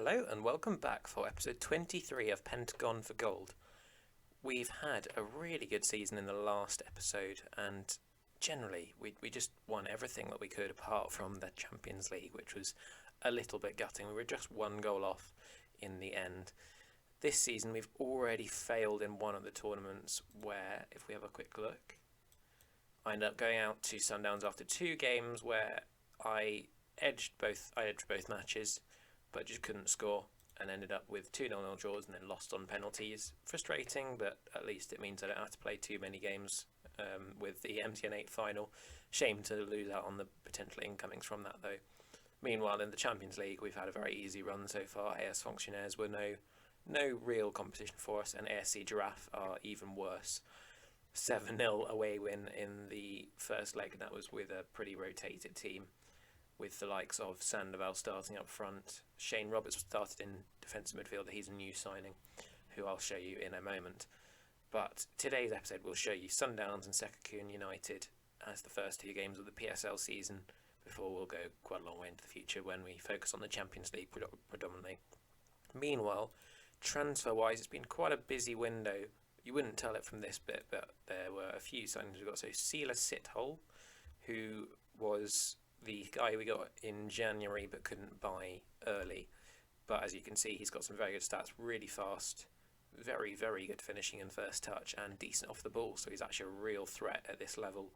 Hello and welcome back for episode 23 of Pentagon for Gold. We've had a really good season in the last episode, and generally we just won everything that we could apart from the Champions League, which was a little bit gutting. We were just one goal off in the end. This season we've already failed in one of the tournaments where, if we have a quick look, I ended up going out to Sundowns after two games where I edged both matches, but just couldn't score and ended up with 2-0 draws and then lost on penalties. Frustrating, but at least it means I don't have to play too many games with the MTN8 final. Shame to lose out on the potential incomings from that though. Meanwhile, in the Champions League, we've had a very easy run so far. AS Fonctionnaires were no real competition for us, and ASC Giraffe are even worse. 7-0 away win in the first leg, and that was with a pretty rotated team, with the likes of Sandoval starting up front. Shane Roberts started in defensive midfield. He's a new signing, who I'll show you in a moment. But today's episode will show you Sundowns and Sekhukhune United as the first two games of the PSL season, before we'll go quite a long way into the future when we focus on the Champions League predominantly. Meanwhile, transfer-wise, it's been quite a busy window. You wouldn't tell it from this bit, but there were a few signings we got. So Sela Sithole, who was the guy we got in January but couldn't buy early. But as you can see, he's got some very good stats, really fast, very, very good finishing and first touch, and decent off the ball, so he's actually a real threat at this level.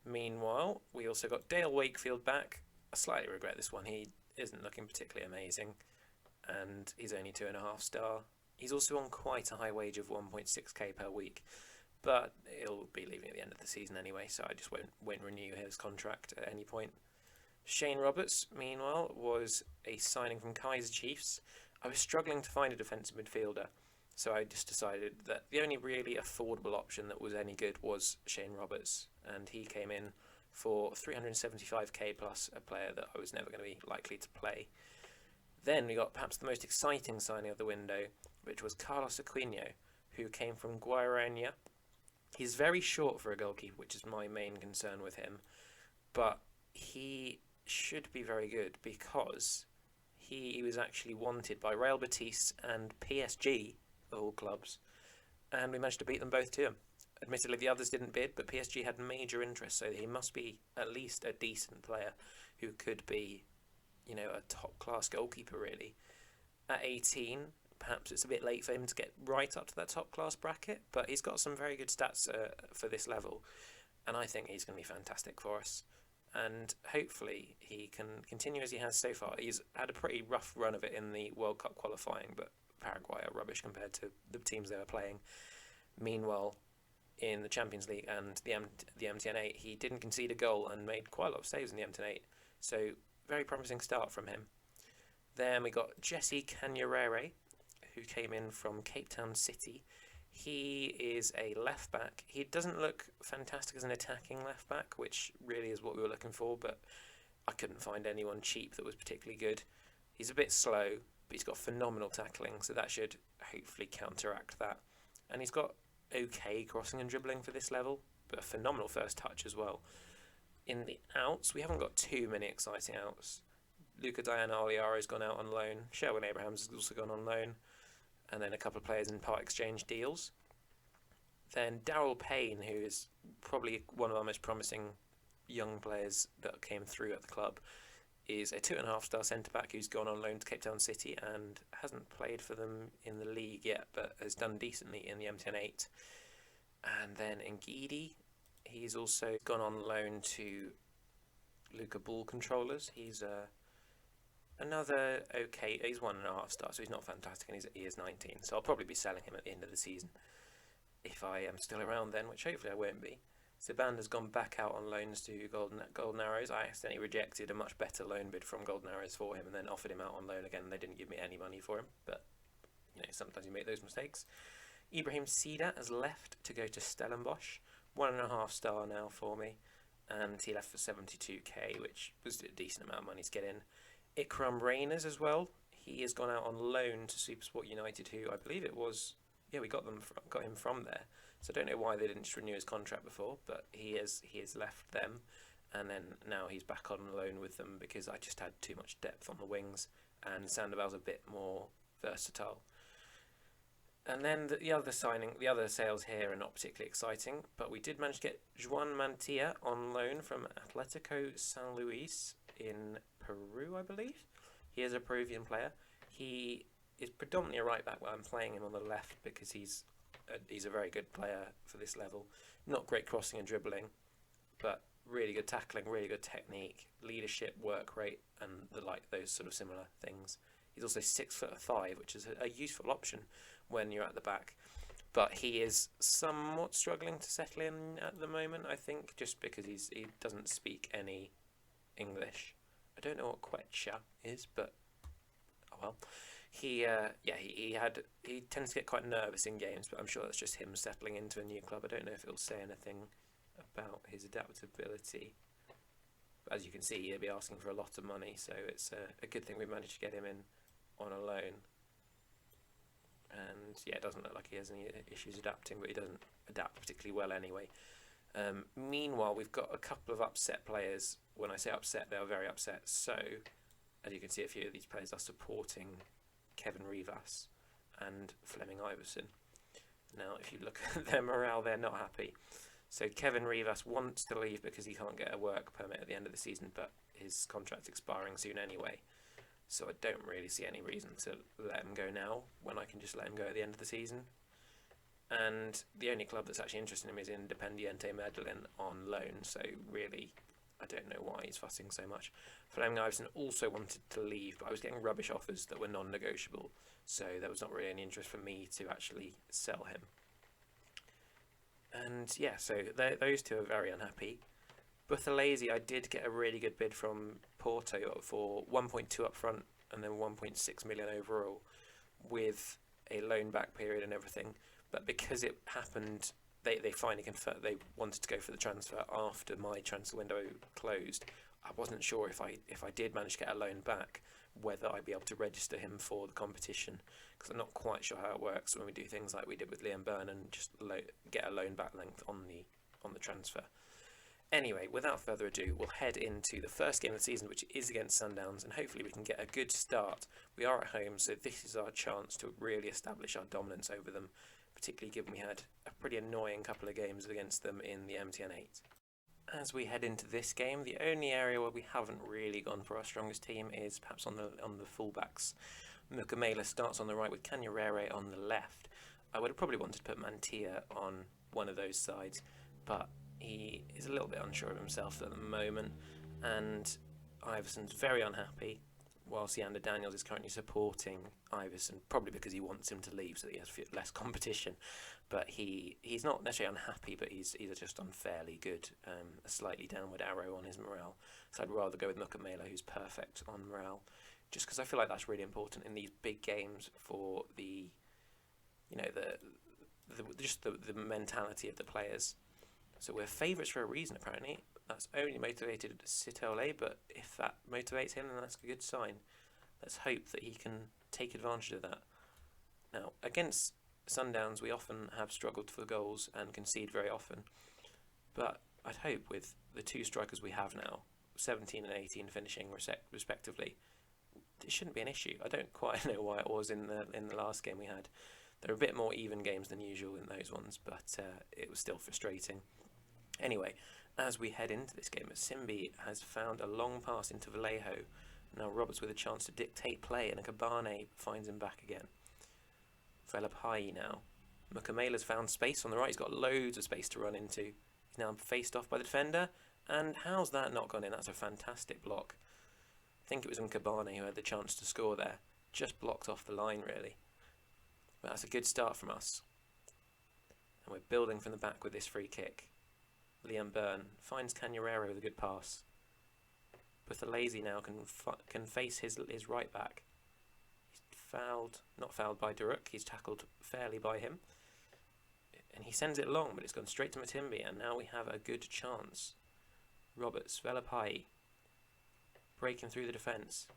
Meanwhile, we also got Dale Wakefield back. I slightly regret this one. He isn't looking particularly amazing, and he's only 2.5 star. He's also on quite a high wage of 1.6k per week, but he'll be leaving at the end of the season anyway, so I just won't renew his contract at any point. Shane Roberts, meanwhile, was a signing from Kaiser Chiefs. I was struggling to find a defensive midfielder, so I just decided that the only really affordable option that was any good was Shane Roberts, and he came in for 375k plus, a player that I was never going to be likely to play. Then we got perhaps the most exciting signing of the window, which was Carlos Aquino, who came from Guarania. He's very short for a goalkeeper, which is my main concern with him, but he should be very good because he was actually wanted by Real Betis and PSG, all clubs, and we managed to beat them both to him. Admittedly, the others didn't bid, but PSG had major interest, so he must be at least a decent player who could be, a top-class goalkeeper, really. At 18, perhaps it's a bit late for him to get right up to that top-class bracket, but he's got some very good stats for this level, and I think he's going to be fantastic for us. And hopefully he can continue as he has so far. He's had a pretty rough run of it in the World Cup qualifying, but Paraguay are rubbish compared to the teams they were playing. Meanwhile, in the Champions League and the MTN8, he didn't concede a goal and made quite a lot of saves in the MTN8, so very promising start from him. Then we got Jesse Canyarere, who came in from Cape Town City. He is a left back. He doesn't look fantastic as an attacking left back, which really is what we were looking for, but I couldn't find anyone cheap that was particularly good. He's a bit slow, but he's got phenomenal tackling, so that should hopefully counteract that. And he's got okay crossing and dribbling for this level, but a phenomenal first touch as well. In the outs, we haven't got too many exciting outs. Luca Diana Oliara's gone out on loan. Sherwin Abrahams has also gone on loan. And then a couple of players in part exchange deals. Then Daryl Payne, who is probably one of our most promising young players that came through at the club, is a 2.5 star centre-back who's gone on loan to Cape Town City and hasn't played for them in the league yet, but has done decently in the MTN8. And then Ngidi, he's also gone on loan to Luca Ball Controllers. He's another okay, he's 1.5 stars, so he's not fantastic, and he is 19, so I'll probably be selling him at the end of the season, if I am still around then, which hopefully I won't be. Zibanda's gone back out on loans to Golden Arrows. I accidentally rejected a much better loan bid from Golden Arrows for him, and then offered him out on loan again, and they didn't give me any money for him, but, sometimes you make those mistakes. Ibrahim Sida has left to go to Stellenbosch, 1.5 star now for me, and he left for 72k, which was a decent amount of money to get in. Ikram Rainers as well. He has gone out on loan to Supersport United, who I believe it was, we got him from there. So I don't know why they didn't just renew his contract before, but he has left them, and then now he's back on loan with them because I just had too much depth on the wings, and Sandoval's a bit more versatile. And then the other sales here are not particularly exciting, but we did manage to get Juan Mantilla on loan from Atletico San Luis in Peru, I believe. He is a Peruvian player. He is predominantly a right back, but I'm playing him on the left because he's a very good player for this level. Not great crossing and dribbling, but really good tackling, really good technique, leadership, work rate, and those sort of similar things. He's also 6'5", which is a useful option when you're at the back. But he is somewhat struggling to settle in at the moment, I think, just because he doesn't speak any English. I don't know what Quechua is, but oh well. He tends to get quite nervous in games, but I'm sure that's just him settling into a new club. I don't know if it'll say anything about his adaptability. But as you can see, he'll be asking for a lot of money, so it's a good thing we managed to get him in on a loan. And yeah, it doesn't look like he has any issues adapting, but he doesn't adapt particularly well anyway. Meanwhile, we've got a couple of upset players. When I say upset, they are very upset. So, as you can see, a few of these players are supporting Kevin Rivas and Flemming Iversen. Now, if you look at their morale, they're not happy. So Kevin Rivas wants to leave because he can't get a work permit at the end of the season, but his contract's expiring soon anyway. So I don't really see any reason to let him go now when I can just let him go at the end of the season. And the only club that's actually interested in him is Independiente Medellin on loan, so really I don't know why he's fussing so much. Flemming Iversen also wanted to leave, but I was getting rubbish offers that were non-negotiable, so there was not really any interest for me to actually sell him. And yeah, so those two are very unhappy. Buthelezi, I did get a really good bid from Porto for 1.2 up front and then 1.6 million overall with a loan back period and everything. But because it happened, they finally confirmed they wanted to go for the transfer after my transfer window closed. I wasn't sure if I did manage to get a loan back, whether I'd be able to register him for the competition, because I'm not quite sure how it works when we do things like we did with Liam Byrne and just get a loan back length on the transfer. Anyway, without further ado, we'll head into the first game of the season, which is against Sundowns, and hopefully we can get a good start. We are at home, so this is our chance to really establish our dominance over them, particularly given we had a pretty annoying couple of games against them in the MTN8. As we head into this game, the only area where we haven't really gone for our strongest team is perhaps on the fullbacks. Mukamela starts on the right with Kanyarere on the left. I would have probably wanted to put Mantilla on one of those sides, but he is a little bit unsure of himself at the moment, and Iversen's very unhappy, whilst Yander Daniels is currently supporting Iversen, probably because he wants him to leave so that he has less competition. But he's not necessarily unhappy, but he's just unfairly good, a slightly downward arrow on his morale. So I'd rather go with Mukamela, who's perfect on morale, just because I feel like that's really important in these big games for the mentality of the players. So we're favourites for a reason, apparently. That's only motivated Sitole, but if that motivates him, then that's a good sign. Let's hope that he can take advantage of that. Now, against Sundowns, we often have struggled for goals and concede very often. But I'd hope with the two strikers we have now, 17 and 18 finishing respectively, it shouldn't be an issue. I don't quite know why it was in the last game we had. There are a bit more even games than usual in those ones, but it was still frustrating. Anyway, as we head into this game, Simbi has found a long pass into Vallejo. Now Roberts with a chance to dictate play, and Kabane finds him back again. Velapai now. Mukamela's found space on the right. He's got loads of space to run into. He's now faced off by the defender, and how's that not gone in? That's a fantastic block. I think it was Kabane who had the chance to score there. Just blocked off the line, really. But that's a good start from us. And we're building from the back with this free kick. Liam Byrne finds Kanyarere with a good pass. Buthelezi now can face his right back. He's not fouled by Duruk. He's tackled fairly by him. And he sends it long, but it's gone straight to Matimbi, and now we have a good chance. Roberts, Velapai, breaking through the defence.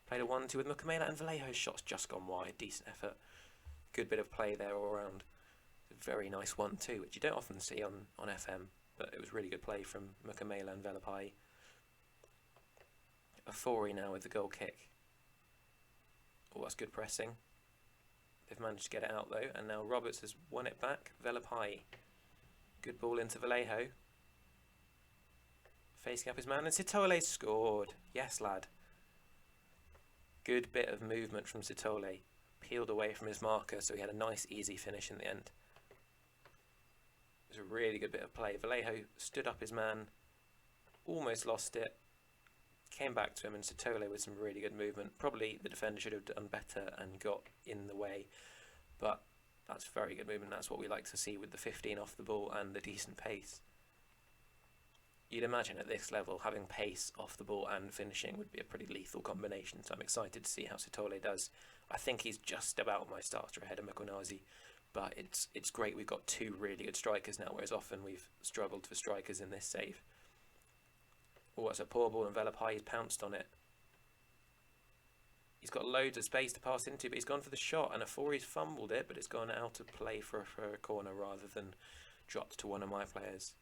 Played a 1-2 with Mukamela, and Vallejo's shot's just gone wide. Decent effort. Good bit of play there all around. Very nice 1-2, which you don't often see on FM, but it was really good play from Mukamela and Velapai. Afori now with the goal kick. Oh, that's good pressing. They've managed to get it out though, and now Roberts has won it back. Velapai. Good ball into Vallejo. Facing up his man, and Sitole scored. Yes, lad. Good bit of movement from Sitole. Peeled away from his marker, so he had a nice, easy finish in the end. It was a really good bit of play. Vallejo stood up his man, almost lost it, came back to him, and Sitole with some really good movement. Probably the defender should have done better and got in the way, but that's very good movement. That's what we like to see with the 15 off the ball and the decent pace. You'd imagine at this level, having pace off the ball and finishing would be a pretty lethal combination, so I'm excited to see how Sitole does. I think he's just about my starter ahead of Mikonazi, but it's great we've got two really good strikers now, whereas often we've struggled for strikers in this save. Oh, that's a poor ball, and Velapai has pounced on it. He's got loads of space to pass into, but he's gone for the shot, and Afori's fumbled it, but it's gone out of play for a corner rather than dropped to one of my players.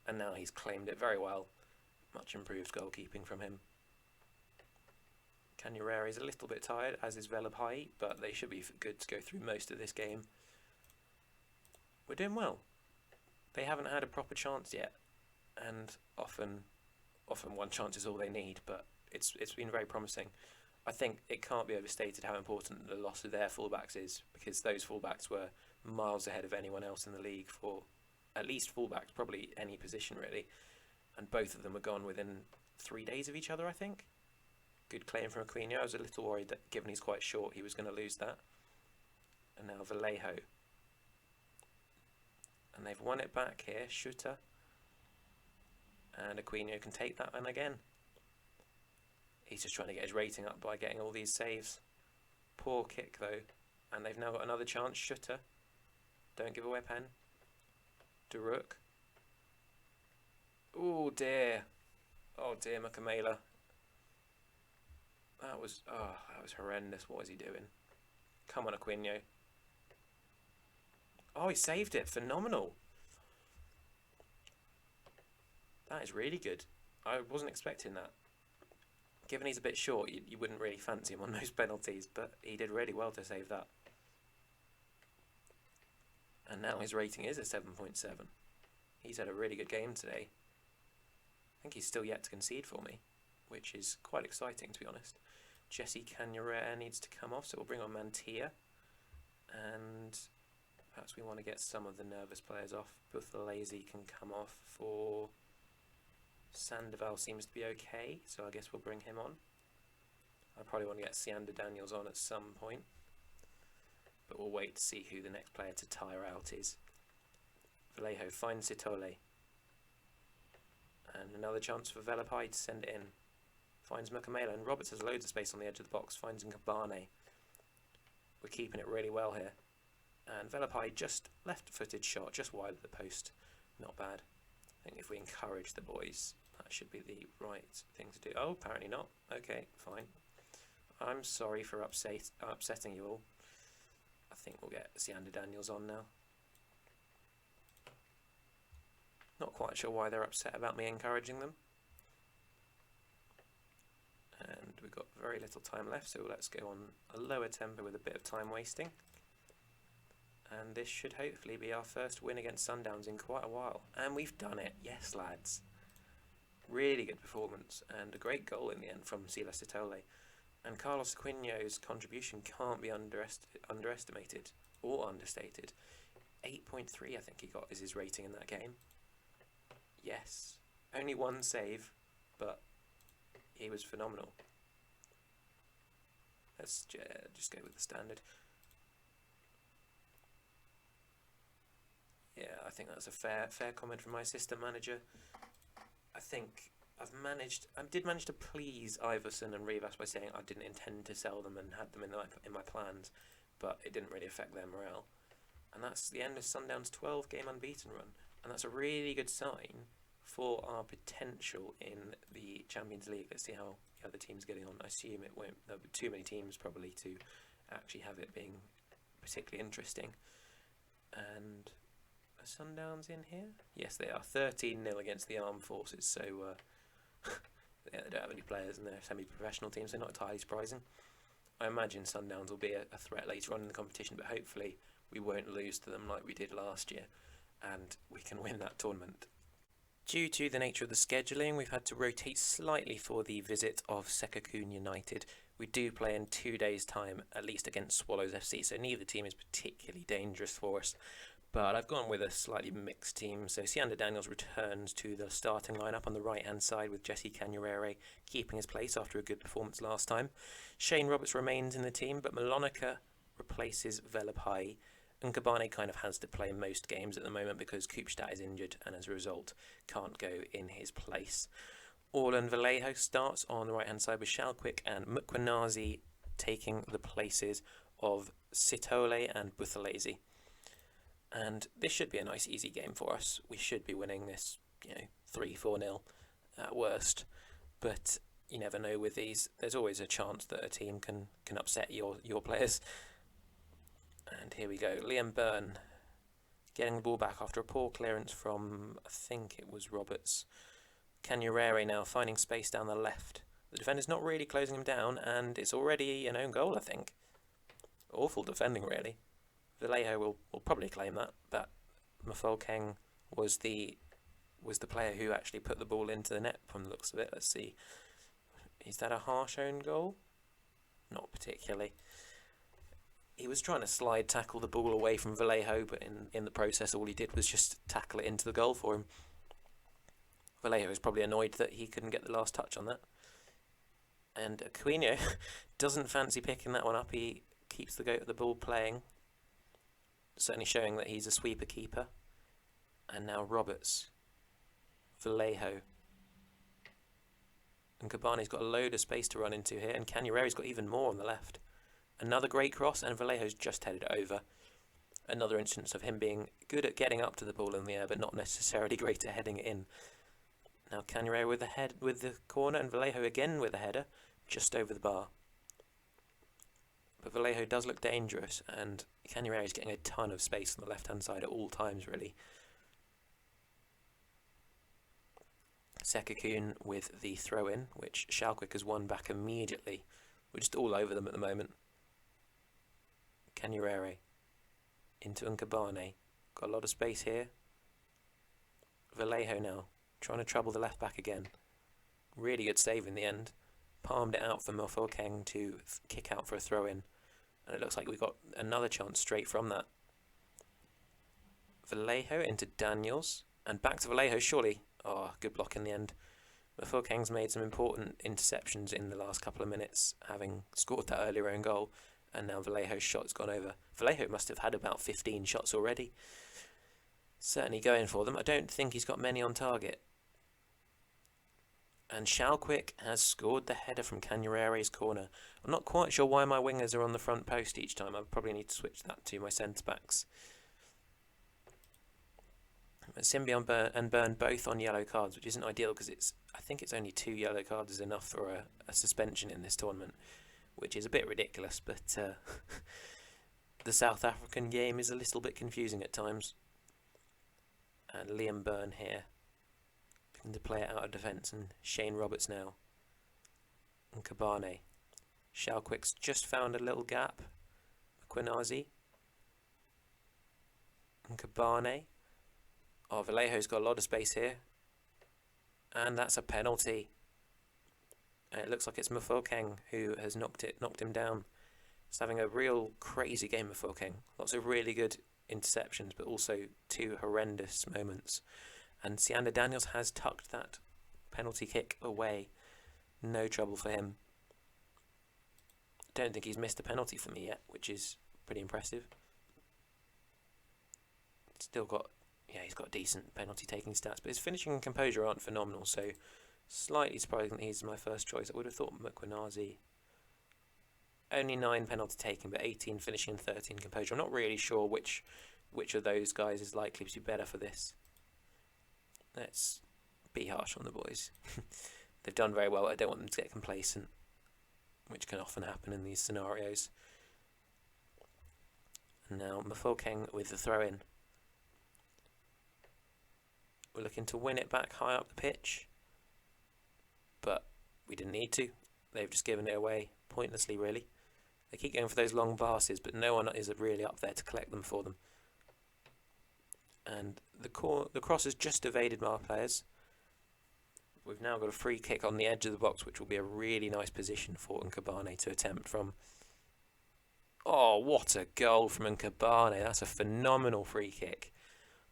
And now he's claimed it very well. Much improved goalkeeping from him. Canurera is a little bit tired, as is Velapai, but they should be good to go through most of this game. We're doing well. They haven't had a proper chance yet, and often one chance is all they need, but it's been very promising. I think it can't be overstated how important the loss of their fullbacks is, because those fullbacks were miles ahead of anyone else in the league for at least fullbacks, probably any position really, and both of them were gone within 3 days of each other, I think. Good claim from Aquino. I was a little worried that given he's quite short he was going to lose that. And now Vallejo. And they've won it back here, Shooter. And Aquino can take that one again. He's just trying to get his rating up by getting all these saves. Poor kick though. And they've now got another chance, Shooter. Don't give away pen. Daruk. Oh dear. Oh dear, Makamela. That was horrendous. What is he doing? Come on, Aquino. Oh, he saved it. Phenomenal. That is really good. I wasn't expecting that. Given he's a bit short, you wouldn't really fancy him on those penalties, but he did really well to save that. And now his rating is a 7.7. He's had a really good game today. I think he's still yet to concede for me, which is quite exciting, to be honest. Jesse Canurera needs to come off, so we'll bring on Mantilla. And perhaps we want to get some of the nervous players off. Buthelezi can come off for... Sandoval seems to be okay, so I guess we'll bring him on. I probably want to get Siander Daniels on at some point, but we'll wait to see who the next player to tire out is. Vallejo finds Sitole. And another chance for Velapai to send it in. Finds Makamela, and Roberts has loads of space on the edge of the box. Finds Nkabane. We're keeping it really well here. And Velapai just left-footed shot, just wide of the post. Not bad. I think if we encourage the boys, that should be the right thing to do. Oh, apparently not. Okay, fine. I'm sorry for upsetting you all. I think we'll get Siander Daniels on now. Not quite sure why they're upset about me encouraging them. And we've got very little time left, so let's go on a lower tempo with a bit of time wasting. And this should hopefully be our first win against Sundowns in quite a while. And we've done it. Yes, lads. Really good performance and a great goal in the end from Silas Sitole. And Carlos Aquino's contribution can't be underestimated or understated. 8.3 I think he got is his rating in that game. Yes. Only one save, but he was phenomenal. Let's just go with the standard. Yeah, I think that's a fair comment from my assistant manager. I think I did manage to please Iverson and Rivas by saying I didn't intend to sell them and had them in my plans, but it didn't really affect their morale. And that's the end of Sundowns' 12-game unbeaten run, and that's a really good sign for our potential in the Champions League. Let's see how the other team's getting on. I assume there'll be too many teams probably to actually have it being particularly interesting. And are Sundowns in here? Yes, they are. 13-0 against the Armed Forces, so yeah, they don't have any players and they're a semi-professional team, so not entirely surprising. I imagine Sundowns will be a threat later on in the competition, but hopefully we won't lose to them like we did last year, and we can win that tournament. Due to the nature of the scheduling, we've had to rotate slightly for the visit of Sekhukhune United. We do play in 2 days' time, at least against Swallows FC, so neither team is particularly dangerous for us. But I've gone with a slightly mixed team. So Siander Daniels returns to the starting lineup on the right-hand side with Jesse Canurere keeping his place after a good performance last time. Shane Roberts remains in the team, but Malonica replaces Velapai. And Kabane kind of has to play most games at the moment because Koopstad is injured and as a result can't go in his place. Orlan Vallejo starts on the right-hand side with Shalquick and Mukwenazi taking the places of Sitole and Buthelezi. And this should be a nice easy game for us. We should be winning this, 3-4-0 at worst. But you never know with these. There's always a chance that a team can upset your players. And here we go. Liam Byrne getting the ball back after a poor clearance from, I think it was Roberts. Canurere now finding space down the left. The defender's not really closing him down, and it's already an own goal, I think. Awful defending, really. Vallejo will probably claim that, but Mafokeng was the player who actually put the ball into the net from the looks of it. Let's see. Is that a harsh own goal? Not particularly. He was trying to slide tackle the ball away from Vallejo, but in the process all he did was just tackle it into the goal for him. Vallejo was probably annoyed that he couldn't get the last touch on that. And Aquino doesn't fancy picking that one up. He keeps the ball playing. Certainly showing that he's a sweeper keeper. And now Roberts, Vallejo, and Cabane's got a load of space to run into here, and Canurere's got even more on the left. Another great cross, and Vallejo's just headed it over. Another instance of him being good at getting up to the ball in the air, but not necessarily great at heading it in. Now Canurere with the corner, and Vallejo again with a header, just over the bar. But Vallejo does look dangerous, and Canurere is getting a ton of space on the left-hand side at all times, really. Sekhukhune with the throw-in, which Shalquick has won back immediately. We're just all over them at the moment. Canurere into Nkabane. Got a lot of space here. Vallejo now, trying to trouble the left-back again. Really good save in the end. Palmed it out for Mofokeng to kick out for a throw-in. And it looks like we got another chance straight from that. Vallejo into Daniels. And back to Vallejo, surely. Oh, good block in the end. Mofokeng's made some important interceptions in the last couple of minutes, having scored that earlier own goal. And now Vallejo's shot's gone over. Vallejo must have had about 15 shots already. Certainly going for them. I don't think he's got many on target. And Shalquick has scored the header from Canurere's corner. I'm not quite sure why my wingers are on the front post each time. I probably need to switch that to my centre-backs. Simbi and Byrne both on yellow cards, which isn't ideal because I think it's only 2 yellow cards is enough for a suspension in this tournament, which is a bit ridiculous, but the South African game is a little bit confusing at times. And Liam Byrne here, looking to play it out of defence, and Shane Roberts now. And Kabane. Shalquick's just found a little gap. Quinazi. And Kabane. Oh, Vallejo's got a lot of space here. And that's a penalty. And it looks like it's Mofokeng who has knocked him down. He's having a real crazy game, Mofokeng. Lots of really good interceptions, but also 2 horrendous moments. And Siander Daniels has tucked that penalty kick away. No trouble for him. Don't think he's missed a penalty for me yet, which is pretty impressive. Still got, he's got decent penalty taking stats, but his finishing and composure aren't phenomenal, so slightly surprising that he's my first choice. I would have thought Mukwenazi. Only 9 penalty taking, but 18 finishing and 13 composure. I'm not really sure which of those guys is likely to be better for this. Let's be harsh on the boys. They've done very well. I don't want them to get complacent, which can often happen in these scenarios. And now Mofokeng with the throw-in. We're looking to win it back high up the pitch, but we didn't need to. They've just given it away pointlessly, really. They keep going for those long passes, but no one is really up there to collect them for them. And the cross has just evaded our players. We've now got a free kick on the edge of the box, which will be a really nice position for Nkabane to attempt from. Oh, what a goal from Nkabane. That's a phenomenal free kick.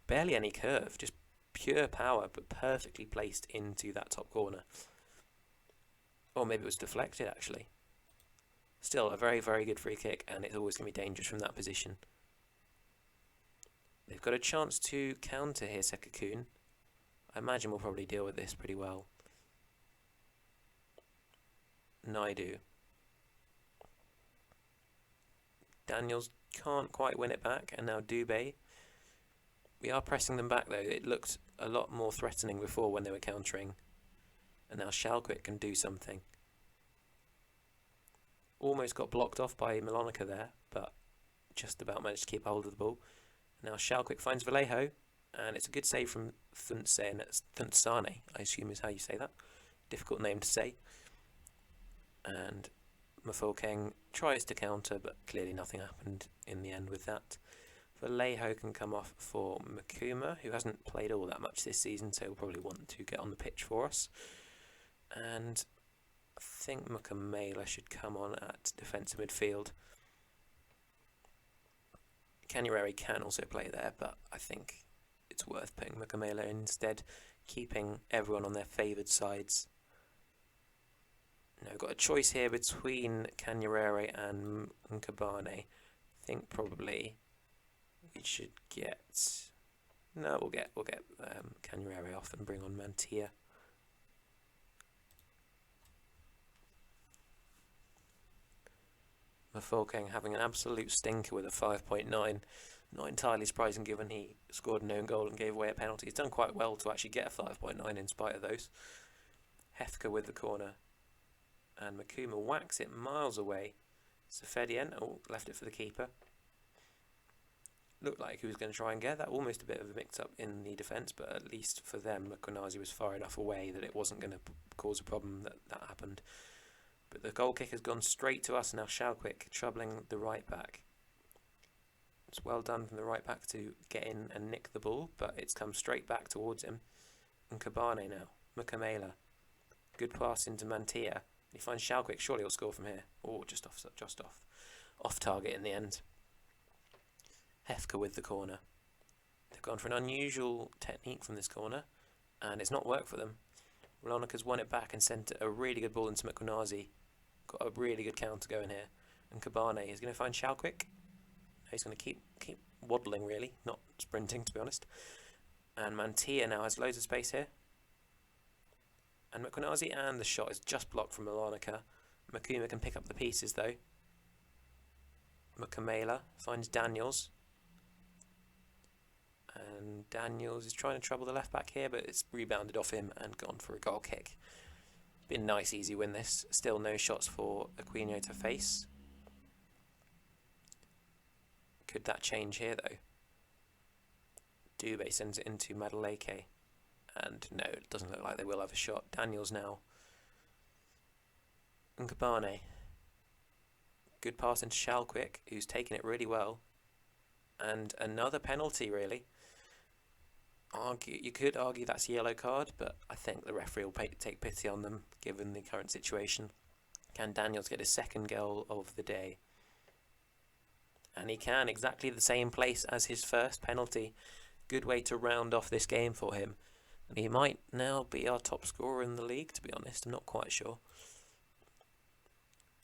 Barely any curve, just pure power, but perfectly placed into that top corner. Or maybe it was deflected, actually. Still, a very, very good free kick, and it's always going to be dangerous from that position. They've got a chance to counter here, Sekhukhune. I imagine we'll probably deal with this pretty well. Naidu. Daniels can't quite win it back, and now Dubé. We are pressing them back though. It looked a lot more threatening before when they were countering. And now Shalquick can do something. Almost got blocked off by Milonica there, but just about managed to keep hold of the ball. Now Shalquick finds Vallejo, and it's a good save from Thunsane, I assume is how you say that. Difficult name to say. And Mafokeng tries to counter, but clearly nothing happened in the end with that. Vallejo can come off for Makuma, who hasn't played all that much this season, so he'll probably want to get on the pitch for us. And I think Mukamela should come on at defensive midfield. Kanyerere can also play there, but I think it's worth putting Mukamela in instead, keeping everyone on their favoured sides. Now, we've got a choice here between Kanyerere and Nkabane. I think probably we should get... No, we'll get Kanyerere off and bring on Mantia. Mafokeng having an absolute stinker with a 5.9. Not entirely surprising given he scored an own goal and gave away a penalty. He's done quite well to actually get a 5.9 in spite of those. Hefka with the corner. And Makuma whacks it miles away. Safedien, left it for the keeper. Looked like he was going to try and get that. Almost a bit of a mix-up in the defence, but at least for them, Makwanazi was far enough away that it wasn't going to cause a problem that happened. But the goal kick has gone straight to us now. Shalquick troubling the right back. It's well done from the right back to get in and nick the ball, but it's come straight back towards him. And Kabane now. Mukamela. Good pass into Mantia. He finds Shalquick. Surely he'll score from here. Oh, just off. Off target in the end. Hefka with the corner. They've gone for an unusual technique from this corner, and it's not worked for them. Rolonika's won it back and sent a really good ball into Mkwanazi. Got a really good counter going here. And Kabane is going to find Shalquick. He's going to keep waddling, really, not sprinting, to be honest. And Mantia now has loads of space here. And Mkwanazi, and the shot is just blocked from Milonica. Makuma can pick up the pieces, though. Mukamela finds Daniels. And Daniels is trying to trouble the left back here, but it's rebounded off him and gone for a goal kick. Been a nice, easy win this. Still no shots for Aquino to face. Could that change here, though? Dubé sends it into Madueke. And no, it doesn't look like they will have a shot. Daniels now. Nkabane. Good pass into Shalquick, who's taken it really well. And another penalty, really. You could argue that's a yellow card, but I think the referee will take pity on them, given the current situation. Can Daniels get his second goal of the day? And he can, exactly the same place as his first penalty. Good way to round off this game for him. And he might now be our top scorer in the league, to be honest. I'm not quite sure.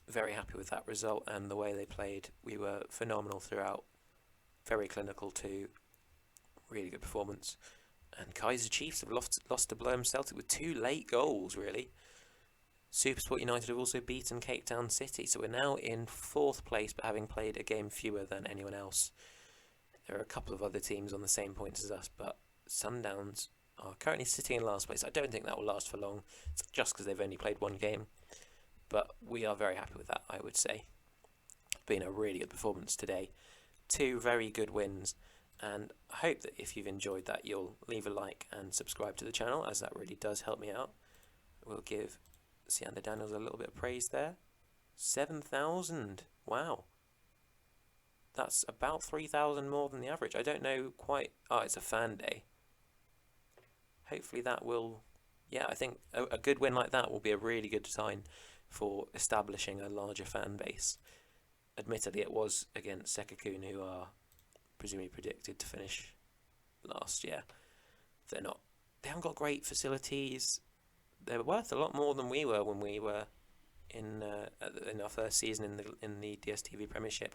Very happy with that result and the way they played. We were phenomenal throughout. Very clinical too. Really good performance. And Kaiser Chiefs have lost to Bloem Celtic with 2 late goals, really. Supersport United have also beaten Cape Town City, so we're now in 4th place, but having played a game fewer than anyone else. There are a couple of other teams on the same points as us, but Sundowns are currently sitting in last place. I don't think that will last for long. It's just because they've only played 1 game. But we are very happy with that, I would say. It's been a really good performance today. 2 very good wins. And I hope that if you've enjoyed that, you'll leave a like and subscribe to the channel, as that really does help me out. We'll give Sianda Daniels a little bit of praise there. 7,000. Wow. That's about 3,000 more than the average. I don't know quite. Oh, it's a fan day. Hopefully that will. Yeah, I think a good win like that will be a really good sign for establishing a larger fan base. Admittedly, it was against Sekhukhune, who are presumably predicted to finish last year. They're not. They haven't got great facilities. They're worth a lot more than we were when we were in our first season in the DSTV Premiership.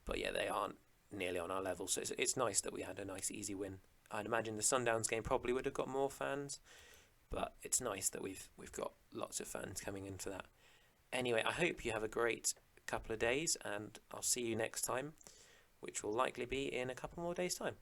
But yeah, they aren't nearly on our level. So it's nice that we had a nice easy win. I'd imagine the Sundowns game probably would have got more fans, but it's nice that we've got lots of fans coming in for that. Anyway, I hope you have a great couple of days, and I'll see you next time, which will likely be in a couple more days' time.